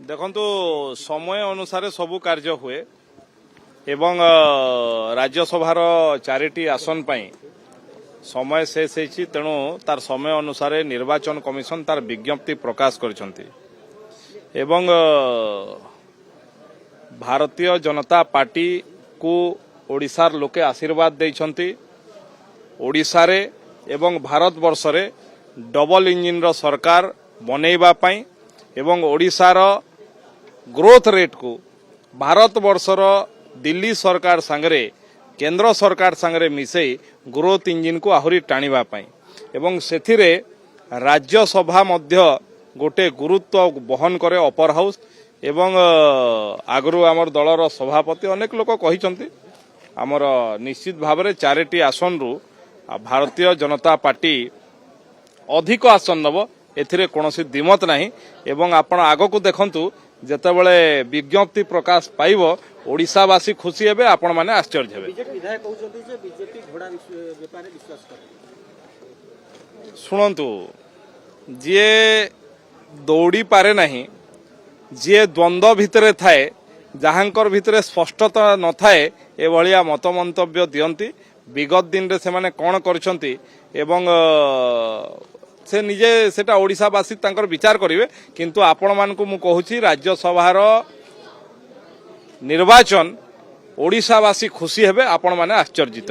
देखंतु समय अनुसार सबु कार्य हुए एवं राज्यसभार 4टी आसन पाई समय शेष होती तेणु तार समय अनुसार निर्वाचन कमिशन तार विज्ञप्ति प्रकाश करछंती एवं भारतीय जनता पार्टी को ओडिशार लोके आशीर्वाद देइछंती। ओडिशारे एवं भारत वर्षरे डबल इंजिन रो सरकार बनैबा पाई एवं ओडिशार ग्रोथ रेट को भारत वर्षर दिल्ली सरकार संगरे केंद्र सरकार संगरे मिसई ग्रोथ इंजिन को आहुरी टाणिबा पाई एवं सेथिरे राज्यसभा मध्य गोटे गुरुत्व बहन करे अपर हाउस एवं आगरू आमर दलर सभापति अनेक लोक कहिसंती आमर निश्चित भाव में 4टी आसन रु भारतीय जनता पार्टी अधिक आसन नब एथिरे कोनोसी दिमत नाही एवं आपण आगो को देखंतु जेतेबेले विज्ञप्ति प्रकाश पाइब ओडिशावासी खुशी हेबे आपण माने आश्चर्य हेबे। बीजेपी विधायक कहउछंती जे बीजेपी घोड़ा व्यापार रे विश्वास करे। सुनंतु जे दौड़ी पारे नाही जे द्वंद्व भितरे थाए जहांकर भितरे स्पष्टता न थाए ए भलिया मत मंतव्य दियंती विगत दिन रे से माने कोन करछंती एवं से निजे सेटा ओडिशावासी तांकर विचार करिवे किंतु आपण मानकु मु कहूची राज्यसभार निर्वाचन ओडिशावासी खुशी हेबे आपण माने आश्चर्यित।